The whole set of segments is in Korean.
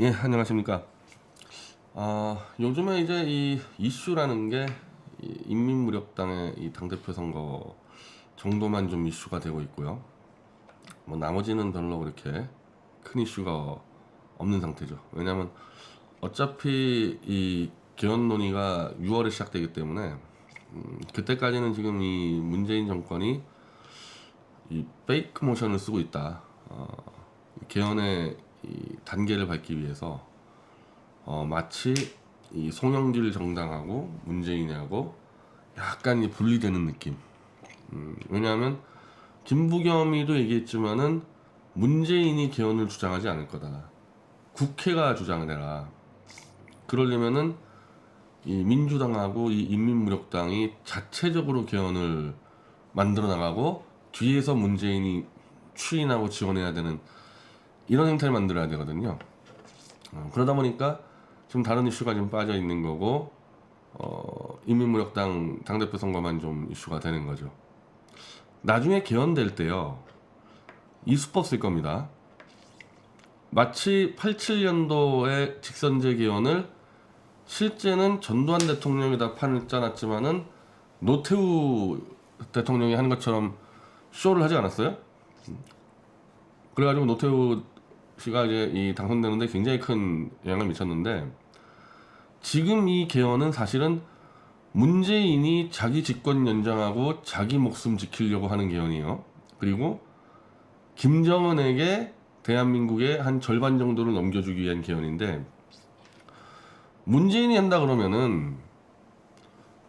예, 안녕하십니까. 요즘에 이제 이 이슈라는 게 인민무력당의 이 당대표 선거 정도만 좀 이슈가 되고 있고요. 뭐 나머지는 별로 그렇게 큰 이슈가 없는 상태죠. 왜냐하면 어차피 이 개헌 논의가 6월에 시작되기 때문에 그때까지는 지금 이 문재인 정권이 이 페이크 모션을 쓰고 있다. 개헌의 이 단계를 밟기 위해서 마치 이 송영길 정당하고 문재인하고 약간 이 분리되는 느낌. 왜냐하면 김부겸이도 얘기했지만은 문재인이 개헌을 주장하지 않을 거다. 국회가 주장을 해라. 그러려면은 이 민주당하고 이 인민무력당이 자체적으로 개헌을 만들어 나가고 뒤에서 문재인이 추인하고 지원해야 되는 이런 형태를 만들어야 되거든요. 그러다 보니까 지금 다른 이슈가 좀 빠져 있는 거고 인민무력당 당대표 선거만 좀 이슈가 되는 거죠. 나중에 개헌될 때요, 이 수법 쓸 겁니다. 마치 87년도에 직선제 개헌을 실제는 전두환 대통령이 다 판을 짜놨지만은 노태우 대통령이 하는 것처럼 쇼를 하지 않았어요? 그래가지고 노태우 씨가 이제 이 당선되는데 굉장히 큰 영향을 미쳤는데, 지금 이 개헌은 사실은 문재인이 자기 집권 연장하고 자기 목숨 지키려고 하는 개헌이에요. 그리고 김정은에게 대한민국의 한 절반 정도를 넘겨주기 위한 개헌인데, 문재인이 한다 그러면은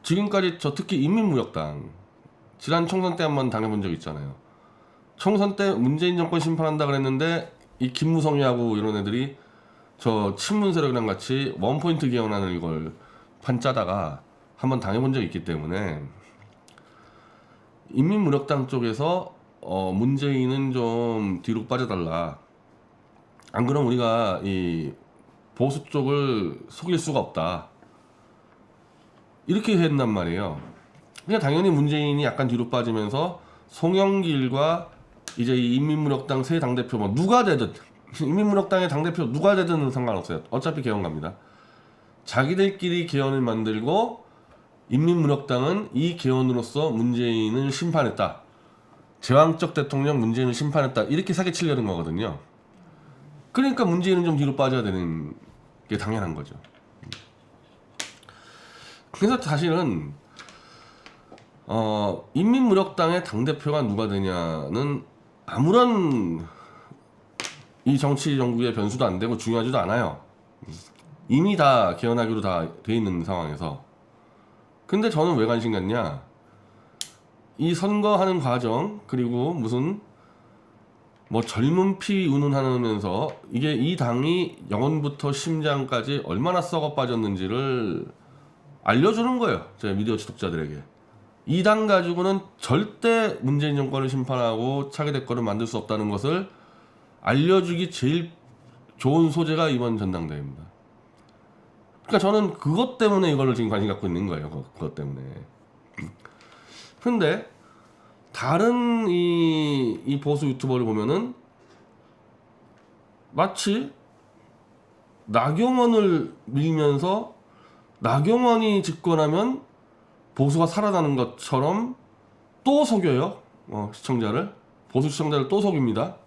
지금까지 특히 인민무력당 지난 총선 때 한번 당해본 적 있잖아요. 총선 때 문재인 정권 심판한다 그랬는데 이 김무성이하고 이런 애들이 저 친문 세력이랑 같이 원포인트 개헌안을 이걸 판 짜다가 한번 당해본 적이 있기 때문에, 인민무력당 쪽에서 문재인은 좀 뒤로 빠져달라. 안 그러면 우리가 이 보수 쪽을 속일 수가 없다. 이렇게 했단 말이에요. 그냥 당연히 문재인이 약간 뒤로 빠지면서 송영길과 이제 이 인민무력당 새 당대표 뭐 누가 되든, 인민무력당의 당대표 누가 되든 상관없어요. 어차피 개헌 갑니다. 자기들끼리 개헌을 만들고 인민무력당은 이 개헌으로서 문재인을 심판했다. 제왕적 대통령 문재인을 심판했다. 이렇게 사기치려는 거거든요. 그러니까 문재인은 좀 뒤로 빠져야 되는 게 당연한 거죠. 그래서 사실은 인민무력당의 당대표가 누가 되냐는 아무런 이 정치 정국의 변수도 안 되고 중요하지도 않아요. 이미 다 개헌하기로 다 돼 있는 상황에서. 근데 저는 왜 관심 갖냐, 이 선거하는 과정, 그리고 무슨 뭐 젊은 피 운운하면서 이게 이 당이 영혼부터 심장까지 얼마나 썩어 빠졌는지를 알려주는 거예요, 제 미디어 지독자들에게. 이 당 가지고는 절대 문재인 정권을 심판하고 차기 대권을 만들 수 없다는 것을 알려주기 제일 좋은 소재가 이번 전당대회입니다. 그러니까 저는 그것 때문에 이걸로 지금 관심 갖고 있는 거예요. 그것 때문에. 근데 다른 이 보수 유튜버를 보면은 마치 나경원을 밀면서 나경원이 집권하면 보수가 살아나는 것처럼 또 속여요. 시청자를. 보수 시청자를 또 속입니다.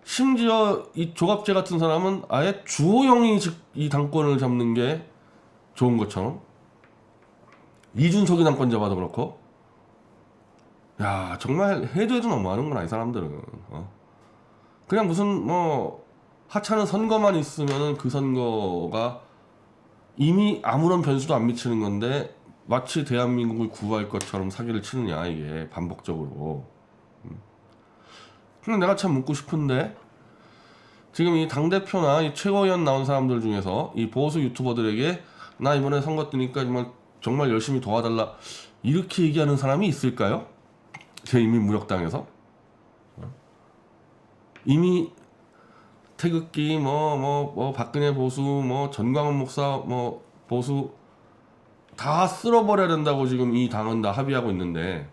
심지어 이 조갑재 같은 사람은 아예 주호영이 이 당권을 잡는 게 좋은 것처럼, 이준석이 당권 잡아도 그렇고, 야 정말 해도 해도 너무하는구나 이 사람들은. 그냥 무슨 뭐 하찮은 선거만 있으면은 그 선거가 이미 아무런 변수도 안 미치는 건데 마치 대한민국을 구할 것처럼 사기를 치느냐, 이게 반복적으로. 근데 내가 참 묻고 싶은데, 지금 이 당대표나 이 최고위원 나온 사람들 중에서 이 보수 유튜버들에게 나 이번에 선거 뜨니까 정말 열심히 도와달라 이렇게 얘기하는 사람이 있을까요? 제 인민무력당에서. 이미 태극기 뭐 박근혜 보수 뭐 전광훈 목사 뭐 보수 다 쓸어버려야 된다고 지금 이 당은 다 합의하고 있는데,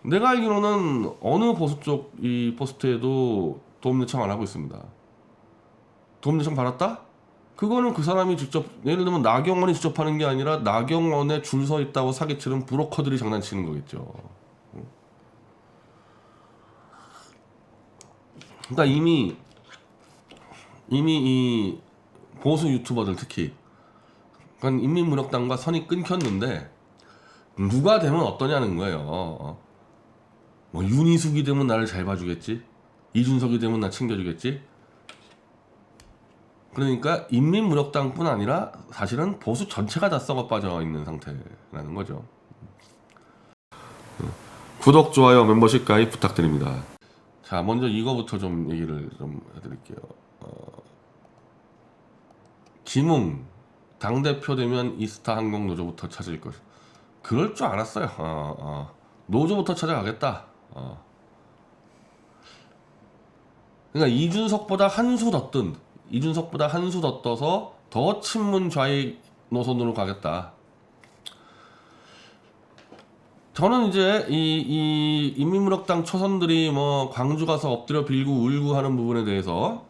내가 알기로는 어느 보수 쪽 이 포스트에도 도움 요청 안 하고 있습니다. 도움 요청 받았다? 그거는 그 사람이 직접, 예를 들면 나경원이 직접 하는 게 아니라 나경원에 줄 서 있다고 사기치는 브로커들이 장난치는 거겠죠. 그러니까 이미 이 보수 유튜버들 특히, 그러니까 인민무력당과 선이 끊겼는데 누가 되면 어떠냐는 거예요. 뭐 윤희숙이 되면 나를 잘 봐주겠지, 이준석이 되면 나 챙겨주겠지. 그러니까 인민무력당뿐 아니라 사실은 보수 전체가 다 썩어 빠져 있는 상태라는 거죠. 구독, 좋아요, 멤버십 가입 부탁드립니다. 자, 먼저 이거부터 좀 얘기를 좀 해드릴게요. 김웅 당대표 되면 이스타 항공 노조부터 찾을 것. 그럴 줄 알았어요. 노조부터 찾아가겠다. 그러니까 이준석보다 한 수 더 떠서 더 친문 좌익 노선으로 가겠다. 저는 이제 이 인민무력당 초선들이 뭐 광주 가서 엎드려 빌고 울고 하는 부분에 대해서,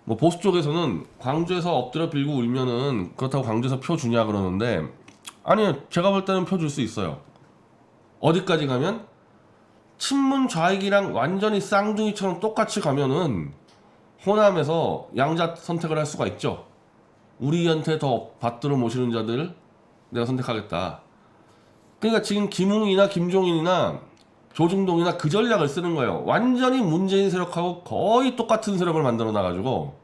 뭐 보수 쪽에서는 광주에서 엎드려 빌고 울면은 그렇다고 광주에서 표 주냐 그러는데, 아니요, 제가 볼 때는 표 줄 수 있어요. 어디까지 가면 친문 좌익이랑 완전히 쌍둥이처럼 똑같이 가면은 호남에서 양자 선택을 할 수가 있죠. 우리한테 더 받들어 모시는 자들 내가 선택하겠다. 그러니까 지금 김웅이나 김종인이나 조중동이나 그 전략을 쓰는 거예요. 완전히 문재인 세력하고 거의 똑같은 세력을 만들어 놔가지고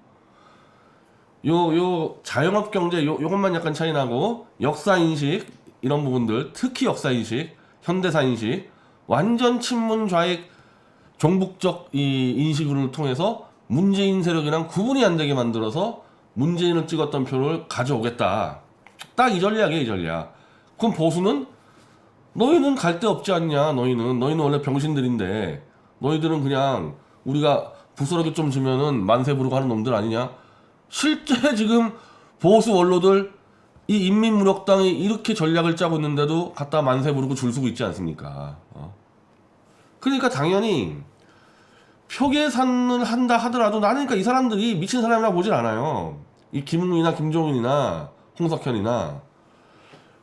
요 자영업 경제 요것만 약간 차이 나고, 역사 인식 이런 부분들, 특히 역사 인식, 현대사 인식, 완전 친문 좌익 종북적 이 인식을 통해서 문재인 세력이랑 구분이 안 되게 만들어서 문재인을 찍었던 표를 가져오겠다. 딱 이 전략이에요, 이 전략. 그럼 보수는 너희는 갈 데 없지 않냐. 너희는 원래 병신들인데 너희들은 그냥 우리가 부스러기 좀 주면은 만세 부르고 하는 놈들 아니냐. 실제 지금 보수 원로들 이 인민무력당이 이렇게 전략을 짜고 있는데도 갖다 만세 부르고 줄 서고 있지 않습니까? 그러니까 당연히 표 계산을 한다 하더라도 나는, 그러니까 이 사람들이 미친 사람이라 보질 않아요. 이 김웅이나 김종인이나 홍석현이나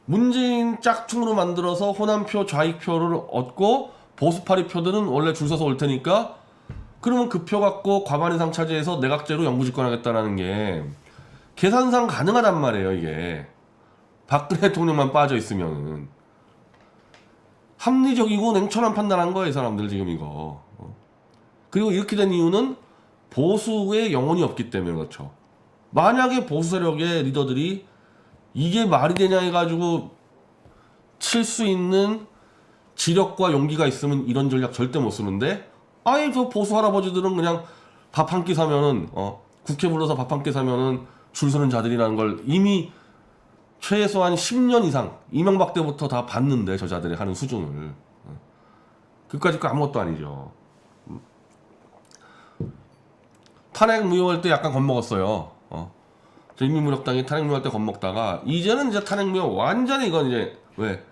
문재인 짝퉁으로 만들어서 호남표 좌익표를 얻고 보수파리 표들은 원래 줄 서서 올 테니까, 그러면 그 표 갖고 과반 이상 차지해서 내각제로 영구집권하겠다라는 게 계산상 가능하단 말이에요. 이게 박근혜 대통령만 빠져 있으면 합리적이고 냉철한 판단한 거예요, 이 사람들 지금 이거. 그리고 이렇게 된 이유는 보수의 영혼이 없기 때문에 그렇죠. 만약에 보수 세력의 리더들이 이게 말이 되냐 해가지고 칠 수 있는 지력과 용기가 있으면 이런 전략 절대 못 쓰는데, 아니 저 보수 할아버지들은 그냥 밥 한 끼 사면은 국회 불러서 밥 한 끼 사면은 줄 서는 자들이라는 걸 이미 최소한 10년 이상 이명박 때부터 다 봤는데, 저 자들이 하는 수준을. 그까짓 거 아무것도 아니죠. 탄핵 무효할 때 약간 겁먹었어요. 저 인민무력당이 탄핵 무효할 때 겁먹다가 이제는 이제 탄핵 무효 완전히, 이건 이제 왜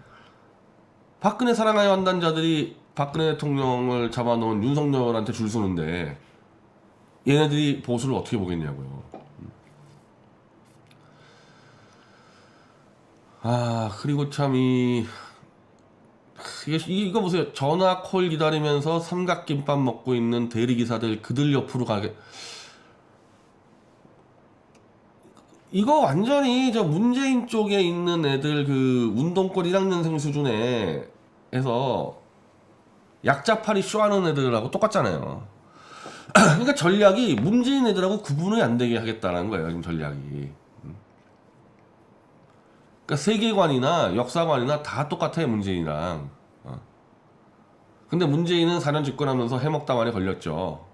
박근혜 사랑하여 한다는 자들이 박근혜 대통령을 잡아놓은 윤석열한테 줄 서는데 얘네들이 보수를 어떻게 보겠냐고요. 그리고 참 이거 보세요. 전화 콜 기다리면서 삼각김밥 먹고 있는 대리기사들, 그들 옆으로 가게. 이거 완전히 저 문재인 쪽에 있는 애들 그 운동권 1학년생 수준에 해서 약자팔이 쇼하는 애들하고 똑같잖아요. 그러니까 전략이 문재인 애들하고 구분이 안 되게 하겠다는 거예요, 지금 전략이. 그러니까 세계관이나 역사관이나 다 똑같아요, 문재인이랑. 근데 문재인은 4년 집권하면서 해먹다만에 걸렸죠.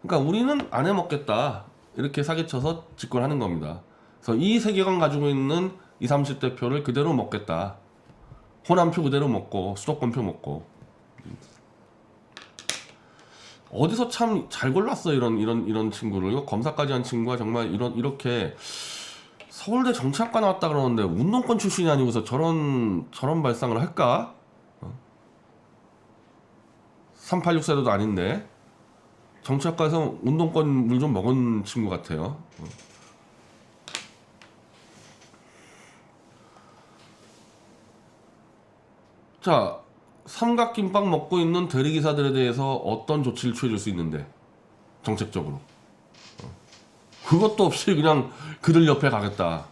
그러니까 우리는 안 해먹겠다, 이렇게 사기쳐서 집권하는 겁니다. 그래서 이 세계관 가지고 있는 20, 30대 표를 그대로 먹겠다. 호남표 그대로 먹고 수도권표 먹고. 어디서 참 잘 골랐어, 이런 친구를. 이거 검사까지 한 친구가 정말 이렇게 서울대 정치학과 나왔다 그러는데 운동권 출신이 아니고서 저런 발상을 할까? 386세도도 아닌데 정치학과에서 운동권 물 좀 먹은 친구 같아요. 자, 삼각김밥 먹고 있는 대리기사들에 대해서 어떤 조치를 취해줄 수 있는데 정책적으로 그것도 없이 그냥 그들 옆에 가겠다.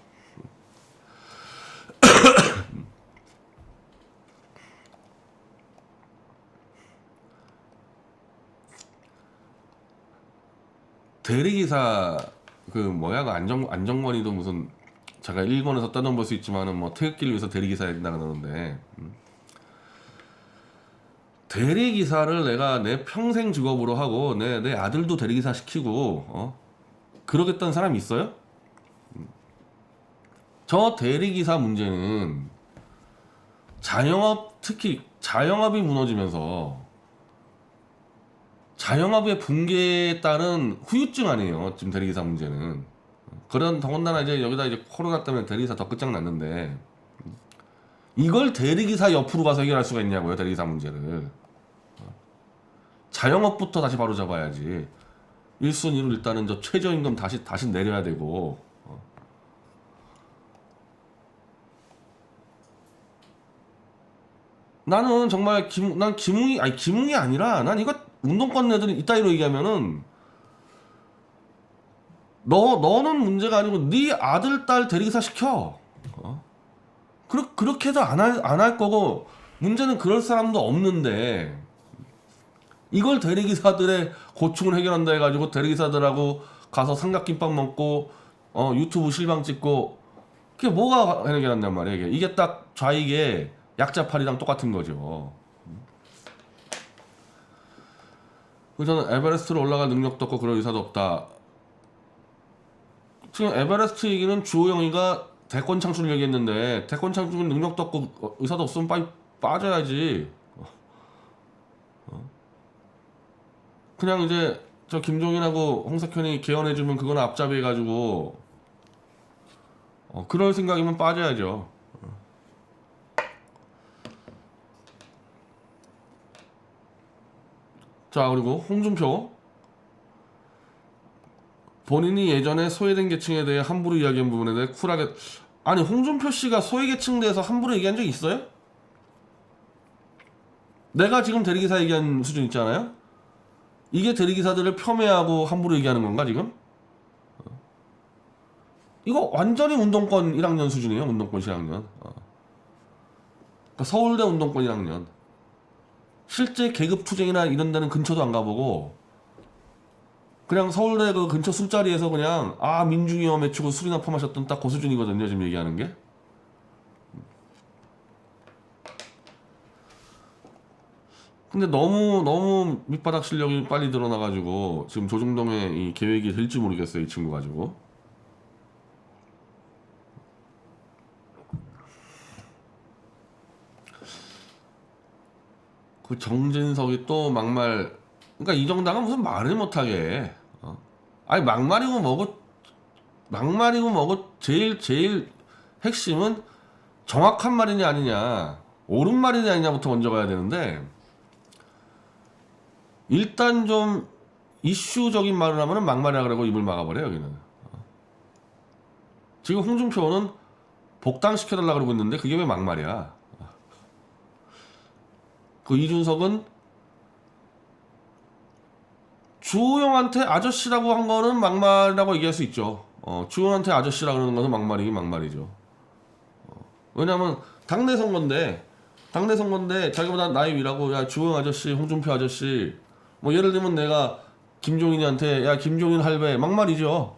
대리기사 그 뭐야 그 안정권이도 무슨 제가 일본에서 떠넘볼 수 있지만은 뭐 태극기를 위해서 대리기사 해야 된다 그러는데 대리기사를 내가 내 평생 직업으로 하고 내 아들도 대리기사 시키고 그러겠다는 사람이 있어요? 저 대리기사 문제는 자영업 특히 자영업이 무너지면서 자영업의 붕괴에 따른 후유증 아니에요. 지금 대리기사 문제는. 그런 더군다나 이제 여기다 이제 코로나 때문에 대리기사 더 끝장났는데 이걸 대리기사 옆으로 가서 해결할 수가 있냐고요. 대리기사 문제를. 자영업부터 다시 바로 잡아야지. 1순위로 일단은 저 최저임금 다시 내려야 되고 나는 정말 난 기뭉이 아니라 난 이거 운동권 애들이 이따위로 얘기하면은 너는 문제가 아니고 네 아들 딸 대리기사 시켜. 그렇게 해도 안 할 거고 문제는 그럴 사람도 없는데 이걸 대리기사들의 고충을 해결한다 해가지고 대리기사들하고 가서 삼각김밥 먹고 유튜브 실방 찍고 그게 뭐가 해결한단 말이야. 이게 딱 좌익의 약자팔이랑 똑같은 거죠. 그래서 저는 에베레스트로 올라갈 능력도 없고 그럴 의사도 없다. 지금 에베레스트 얘기는 주호영이가 대권 창출을 얘기했는데 대권 창출 능력도 없고 의사도 없으면 빨리 빠져야지. 그냥 이제 저 김종인하고 홍석현이 개헌해주면 그건 앞잡이 해가지고 그럴 생각이면 빠져야죠. 자, 그리고 홍준표 본인이 예전에 소외된 계층에 대해 함부로 이야기한 부분에 대해 쿨하게 아니 홍준표 씨가 소외계층에 대해서 함부로 얘기한 적 있어요? 내가 지금 대리기사 얘기한 수준 있잖아요? 이게 대리기사들을 폄훼하고 함부로 얘기하는 건가 지금? 이거 완전히 운동권 1학년 수준이에요. 운동권 1학년. 그러니까 서울대 운동권 1학년. 실제 계급투쟁이나 이런 데는 근처도 안 가보고 그냥 서울대 그 근처 술자리에서 그냥 민중이요 외치고 술이나 퍼마셨던 딱 그 수준이거든요. 지금 얘기하는 게. 근데 너무 밑바닥 실력이 빨리 드러나가지고 지금 조중동의 이 계획이 될지 모르겠어요. 이 친구 가지고. 그 정진석이 또 막말 그러니까 이 정당은 무슨 말을 못하게 아니 막말이고 뭐고 제일 핵심은 정확한 말이냐 아니냐 옳은 말이냐 아니냐부터 먼저 가야 되는데 일단 좀 이슈적인 말을 하면은 막말이라 그러고 입을 막아버려 여기는. 지금 홍준표는 복당시켜달라 그러고 있는데 그게 왜 막말이야. 그 이준석은 주호영한테 아저씨라고 한 거는 막말이라고 얘기할 수 있죠. 주호영한테 아저씨라 그러는 것은 막말이긴 막말이죠. 왜냐면 당내 선거인데 자기보다 나이 위라고 야 주호영 아저씨 홍준표 아저씨 뭐 예를 들면 내가 김종인한테 야 김종인 할배 막말이죠.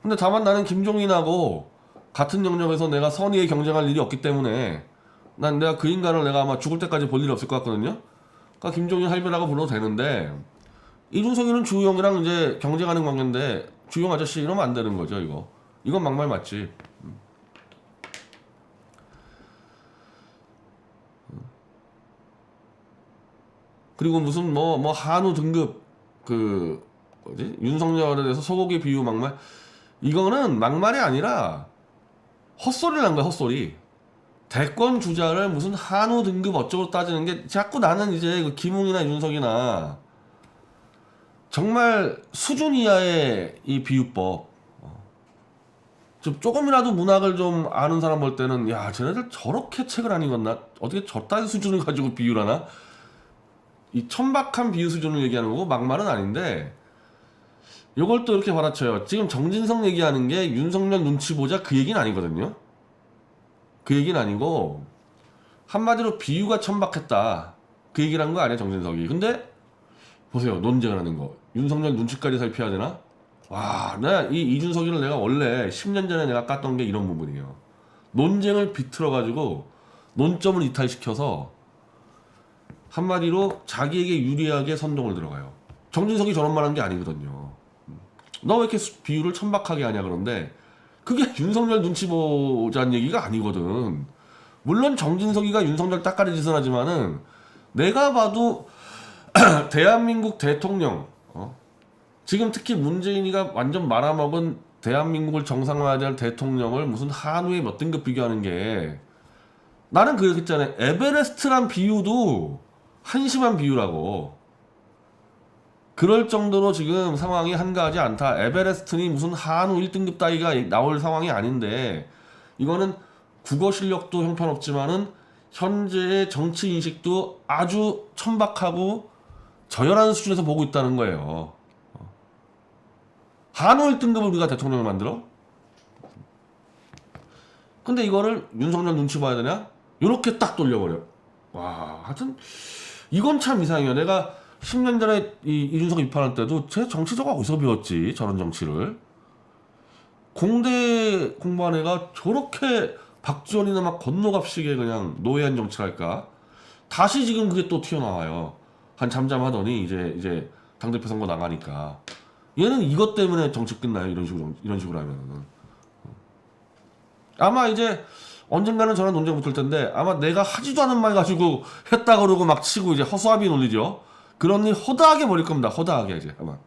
근데 다만 나는 김종인하고 같은 영역에서 내가 선의에 경쟁할 일이 없기 때문에 난 내가 그 인간을 내가 아마 죽을 때까지 볼 일이 없을 것 같거든요. 그러니까 김종인 할배라고 불러도 되는데 이준석이는 주호영이랑 이제 경쟁하는 관계인데 주호영 아저씨 이러면 안 되는 거죠. 이건 막말 맞지. 그리고 무슨 뭐 한우 등급 그 뭐지 윤석열에 대해서 소고기 비유 막말 이거는 막말이 아니라 헛소리를 한 거야. 헛소리. 대권 주자를 무슨 한우 등급 어쩌고 따지는 게 자꾸 나는 이제 그 김웅이나 윤석이나 정말 수준 이하의 이 비유법. 좀 조금이라도 문학을 좀 아는 사람 볼 때는 야 쟤네들 저렇게 책을 안 읽었나? 어떻게 저딴 수준을 가지고 비유를 하나? 이 천박한 비유 수준을 얘기하는 거고 막말은 아닌데 요걸 또 이렇게 받아쳐요. 지금 정진석 얘기하는 게 윤석열 눈치 보자 그 얘기는 아니거든요. 그 얘기는 아니고 한마디로 비유가 천박했다 그 얘기를 한 거 아니야 정진석이. 근데 보세요 논쟁을 하는 거. 윤석열 눈치까지 살펴야 되나? 와, 내가 이 이준석이를 내가 원래 10년 전에 내가 깠던 게 이런 부분이에요. 논쟁을 비틀어가지고 논점을 이탈시켜서 한마디로 자기에게 유리하게 선동을 들어가요. 정진석이 저런 말 한 게 아니거든요. 너 왜 이렇게 비유를 천박하게 하냐 그런데 그게 윤석열 눈치 보자는 얘기가 아니거든. 물론 정진석이가 윤석열 따까리 짓을 하지만은 내가 봐도 대한민국 대통령 지금 특히 문재인이가 완전 말아먹은 대한민국을 정상화해야 대통령을 무슨 한우에 몇 등급 비교하는 게 나는 그랬잖아요. 에베레스트란 비유도 한심한 비유라고. 그럴 정도로 지금 상황이 한가하지 않다. 에베레스트니 무슨 한우 1등급 따위가 나올 상황이 아닌데 이거는 국어 실력도 형편없지만은 현재의 정치 인식도 아주 천박하고 저열한 수준에서 보고 있다는 거예요. 한우 1등급을 우리가 대통령을 만들어? 근데 이거를 윤석열 눈치 봐야 되냐? 요렇게 딱 돌려버려. 와, 하여튼 이건 참 이상해요. 내가 10년 전에 이준석 입학할 때도 제 정치적으로 어디서 배웠지? 저런 정치를. 공대 공부한 애가 저렇게 박지원이나 막 건노갑식의 그냥 노예한 정치랄까? 다시 지금 그게 또 튀어나와요. 한 잠잠하더니 이제 당대표 선거 나가니까. 얘는 이것 때문에 정치 끝나요. 이런 식으로 하면은. 아마 이제 언젠가는 저랑 논쟁 붙을 텐데 아마 내가 하지도 않은 말 가지고 했다 그러고 막 치고 이제 허수아비 논리죠. 그런 일 허다하게 버릴 겁니다. 허다하게 이제 아마.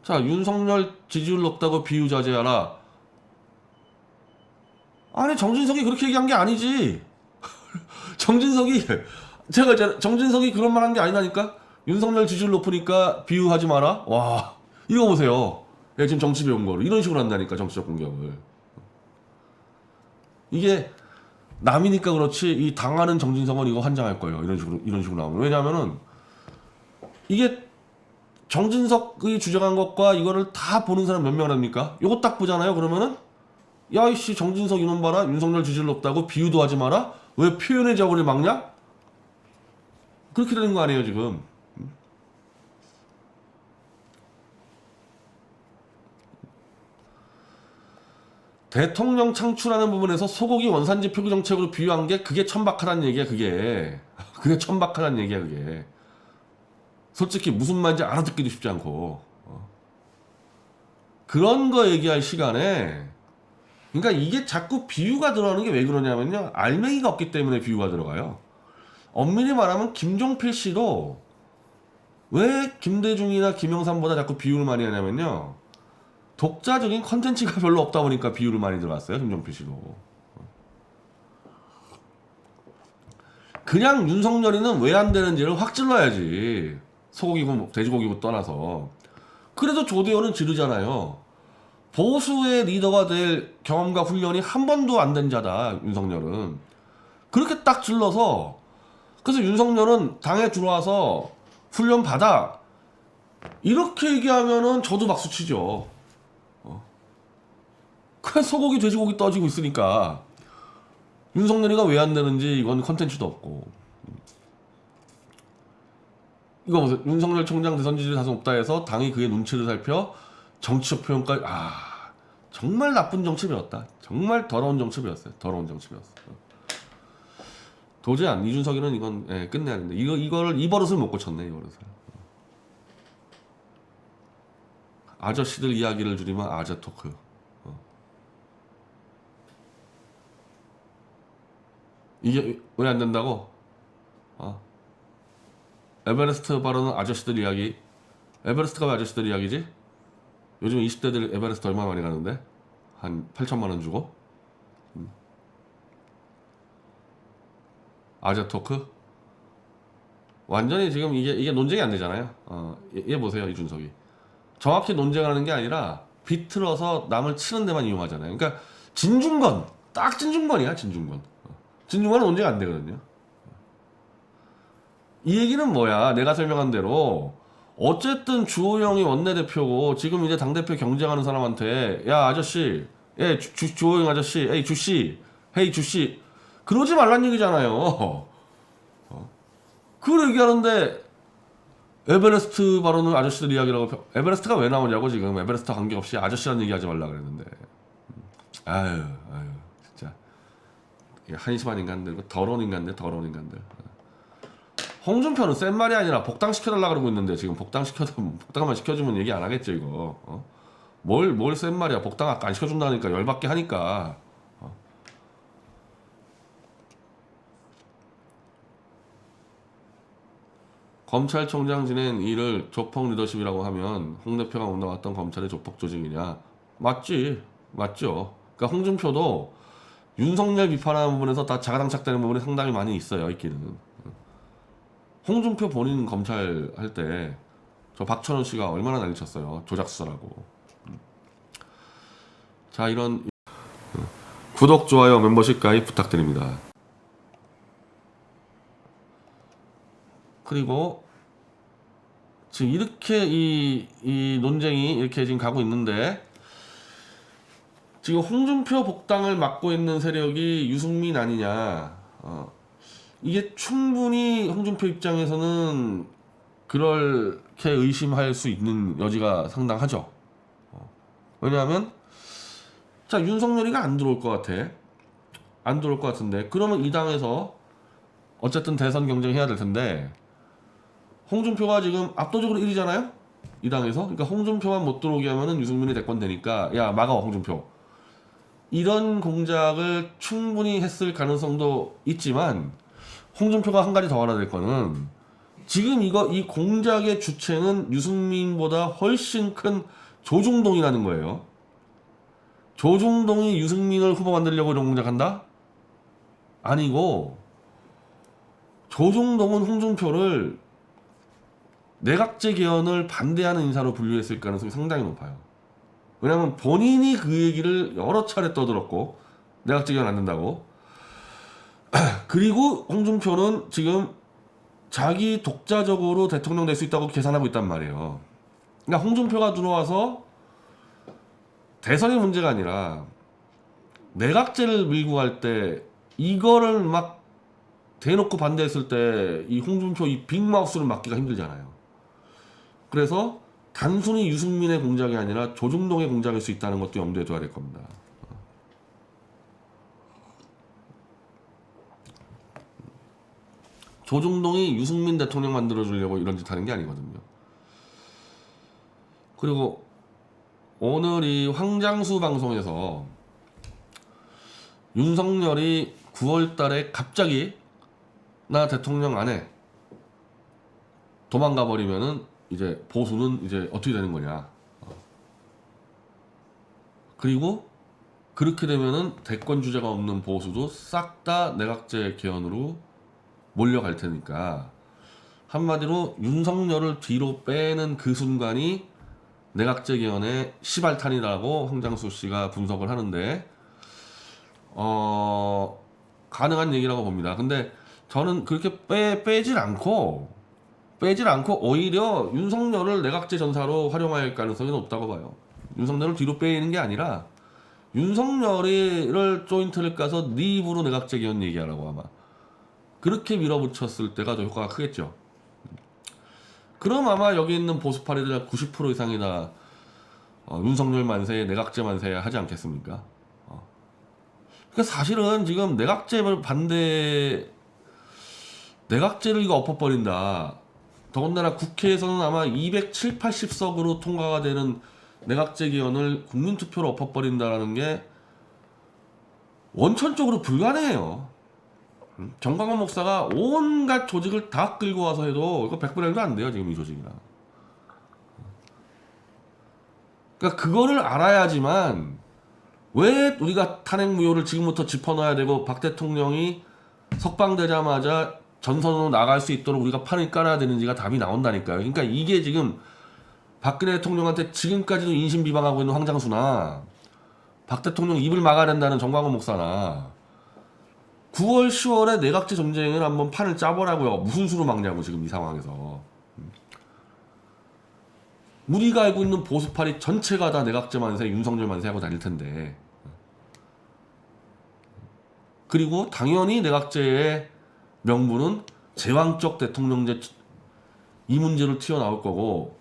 자, 윤석열 지지율 높다고 비유 자제하라. 아니 정진석이 그렇게 얘기한 게 아니지. 정진석이 정진석이 그런 말 한 게 아니라니까. 윤석열 지지율 높으니까 비유하지 마라. 와, 이거 보세요. 야, 지금 정치 배운 거를 이런 식으로 한다니까. 정치적 공격을. 이게 남이니까 그렇지 이 당하는 정진석은 이거 환장할 거예요. 이런 식으로 나오면. 왜냐면은 이게 정진석이 주장한 것과 이거를 다 보는 사람 몇 명 합니까? 이거 딱 보잖아요. 그러면은 야 이씨 정진석 이놈 봐라. 윤석열 지지율 높다고 비유도 하지 마라. 왜 표현의 자원을 막냐? 그렇게 되는 거 아니에요 지금. 대통령 창출하는 부분에서 소고기 원산지 표기 정책으로 비유한 게 그게 천박하다는 얘기야 그게. 그게 천박하다는 얘기야 그게. 솔직히 무슨 말인지 알아듣기도 쉽지 않고. 그런 거 얘기할 시간에 그러니까 이게 자꾸 비유가 들어가는 게 왜 그러냐면요. 알맹이가 없기 때문에 비유가 들어가요. 엄밀히 말하면 김종필 씨도 왜 김대중이나 김영삼보다 자꾸 비유를 많이 하냐면요. 독자적인 컨텐츠가 별로 없다 보니까 비유를 많이 들어갔어요. 김종필 씨도. 그냥 윤석열이는 왜 안 되는지를 확 찔러야지. 소고기고 돼지고기고 떠나서. 그래도 조대현은 지르잖아요. 보수의 리더가 될 경험과 훈련이 한 번도 안 된 자다. 윤석열은. 그렇게 딱 질러서 그래서 윤석열은 당에 들어와서 훈련 받아. 이렇게 얘기하면은 저도 박수 치죠. 그래 소고기 돼지고기 떠지고 있으니까 윤석열이가 왜 안 되는지 이건 컨텐츠도 없고. 이거 보세요. 윤석열 총장 대선 지지율 다소 높다 해서 당이 그의 눈치를 살펴 정치적 표현까지. 정말 나쁜 정치 배웠다. 정말 더러운 정치 배웠어요. 더러운 정치 배웠어. 도저히 이준석이는 이건 끝내야 된다. 이거를 이 버릇을 못 고쳤네. 이 버릇을. 아저씨들 이야기를 줄이면 아재 토크. 이게 왜 안 된다고? 에베레스트 발언은 아저씨들 이야기. 에베레스트가 왜 아저씨들 이야기지? 요즘 20대들 에베레스트 얼마 많이 가는데? 한 8천만 원 주고? 아재 토크? 완전히 지금 이게 논쟁이 안 되잖아요. 얘 보세요, 이준석이. 정확히 논쟁하는 게 아니라 비틀어서 남을 치는 데만 이용하잖아요. 그러니까 진중권, 딱 진중권이야, 진중권. 진중권은 논쟁 안 되거든요. 이 얘기는 뭐야? 내가 설명한 대로 어쨌든 주호영이 원내대표고 지금 이제 당대표 경쟁하는 사람한테 야 아저씨, 주호영 아저씨, 에이 주씨, 헤이 주씨 그러지 말란 얘기잖아요. 그걸 얘기하는데 에베레스트 발언은 아저씨들 이야기라고. 에베레스트가 왜 나오냐고. 지금 에베레스트 관계없이 아저씨라는 얘기 하지 말라 그랬는데. 아유 진짜 한심한 인간들, 더러운 인간들. 홍준표는 센 말이 아니라 복당시켜달라 그러고 있는데 지금 복당만 시켜주면 얘기 안 하겠죠 이거. 뭘 센 말이야. 복당 아까 안 시켜준다니까 열받게 하니까. 검찰총장 지낸 일을 조폭 리더십이라고 하면 홍 대표가 운영했던 검찰의 조폭 조직이냐? 맞죠. 그러니까 홍준표도 윤석열 비판하는 부분에서 다 자가당착되는 부분이 상당히 많이 있어요. 있기는. 홍준표 본인 검찰 할 때 저 박철원 씨가 얼마나 난리쳤어요. 조작수사라고. 자, 이런 구독, 좋아요, 멤버십 가입 부탁드립니다. 그리고 지금 이렇게 이 논쟁이 이렇게 지금 가고 있는데 지금 홍준표 복당을 막고 있는 세력이 유승민 아니냐. 이게 충분히 홍준표 입장에서는 그렇게 의심할 수 있는 여지가 상당하죠. 왜냐하면 자 윤석열이가 안 들어올 것 같아. 안 들어올 것 같은데 그러면 이 당에서 어쨌든 대선 경쟁해야 될 텐데 홍준표가 지금 압도적으로 1위잖아요? 이 당에서. 그러니까 홍준표만 못 들어오게 하면은 유승민이 대권 되니까 야 막아 홍준표. 이런 공작을 충분히 했을 가능성도 있지만 홍준표가 한 가지 더 알아야 될 거는 지금 이 공작의 주체는 유승민보다 훨씬 큰 조중동이라는 거예요. 조중동이 유승민을 후보 만들려고 이런 공작한다? 아니고 조중동은 홍준표를 내각제 개헌을 반대하는 인사로 분류했을 가능성이 상당히 높아요. 왜냐하면 본인이 그 얘기를 여러 차례 떠들었고 내각제 개헌 안 된다고. 그리고 홍준표는 지금 자기 독자적으로 대통령 될 수 있다고 계산하고 있단 말이에요. 그러니까 홍준표가 들어와서 대선이 문제가 아니라 내각제를 밀고 갈 때 이거를 막 대놓고 반대했을 때 이 홍준표 이 빅마우스를 막기가 힘들잖아요. 그래서 단순히 유승민의 공작이 아니라 조중동의 공작일 수 있다는 것도 염두에 둬야 될 겁니다. 조중동이 유승민 대통령 만들어주려고 이런 짓 하는 게 아니거든요. 그리고 오늘 이 황장수 방송에서 윤석열이 9월 달에 갑자기 나 대통령 안 해. 도망가 버리면은 이제 보수는 이제 어떻게 되는 거냐. 그리고 그렇게 되면은 대권 주자가 없는 보수도 싹 다 내각제 개헌으로 몰려갈 테니까 한마디로 윤석열을 뒤로 빼는 그 순간이 내각제 개헌의 시발탄이라고 황장수 씨가 분석을 하는데 가능한 얘기라고 봅니다. 근데 저는 그렇게 빼질 않고 오히려 윤석열을 내각제 전사로 활용할 가능성이 높다고 봐요. 윤석열을 뒤로 빼는 게 아니라 윤석열을 조인트를 까서 네 입으로 내각제 개헌 얘기하라고 아마 그렇게 밀어붙였을 때가 더 효과가 크겠죠. 그럼 아마 여기 있는 보수파리들 90% 이상이 다 윤석열 만세, 내각제 만세 하지 않겠습니까? 그러니까 사실은 지금 내각제를 내각제를 이거 엎어버린다. 더군다나 국회에서는 아마 270, 80석으로 통과가 되는 내각제 개헌을 국민투표로 엎어버린다라는 게 원천적으로 불가능해요. 정광훈 목사가 온갖 조직을 다 끌고 와서 해도 이거 100분의 1도 안 돼요. 지금 이 조직이랑. 그러니까 그거를 알아야지만 왜 우리가 탄핵 무효를 지금부터 짚어놔야 되고 박 대통령이 석방되자마자 전선으로 나갈 수 있도록 우리가 판을 깔아야 되는지가 답이 나온다니까요. 그러니까 이게 지금 박근혜 대통령한테 지금까지도 인신 비방하고 있는 황장수나 박 대통령 입을 막아야 된다는 정광훈 목사나 9월 10월에 내각제 전쟁을 한번 판을 짜보라고요. 무슨 수로 막냐고 지금 이 상황에서. 우리가 알고 있는 보수파리 전체가 다 내각제 만세, 윤석열 만세 하고 다닐 텐데. 그리고 당연히 내각제의 명분은 제왕적 대통령제 이 문제로 튀어나올 거고,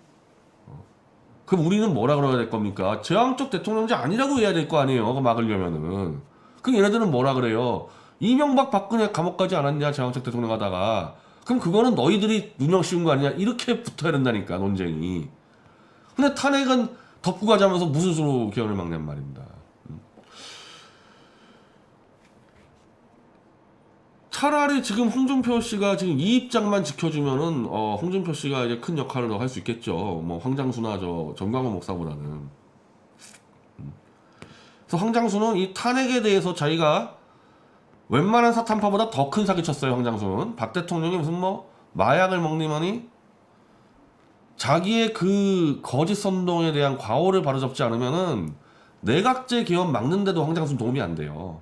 그럼 우리는 뭐라 그래야 될 겁니까? 제왕적 대통령제 아니라고 해야 될 거 아니에요. 그거 막으려면은. 그럼 얘네들은 뭐라 그래요? 이명박 박근혜 감옥 가지 않았냐, 제왕적 대통령 하다가. 그럼 그거는 너희들이 누명 씌운 거 아니냐, 이렇게 붙어야 된다니까, 논쟁이. 근데 탄핵은 덮고 가자면서 무슨 수로 개헌을 막냔 말입니다. 차라리 지금 홍준표 씨가 지금 이 입장만 지켜주면은 홍준표 씨가 이제 큰 역할을 더 할 수 있겠죠. 뭐 황장수나 저 정광훈 목사보다는. 그래서 황장수는 이 탄핵에 대해서 자기가 웬만한 사탄파보다 더 큰 사기 쳤어요. 황장수는 박 대통령이 무슨 뭐 마약을 먹니만이 자기의 그 거짓 선동에 대한 과오를 바로잡지 않으면은 내각제 개헌 막는데도 황장수는 도움이 안 돼요.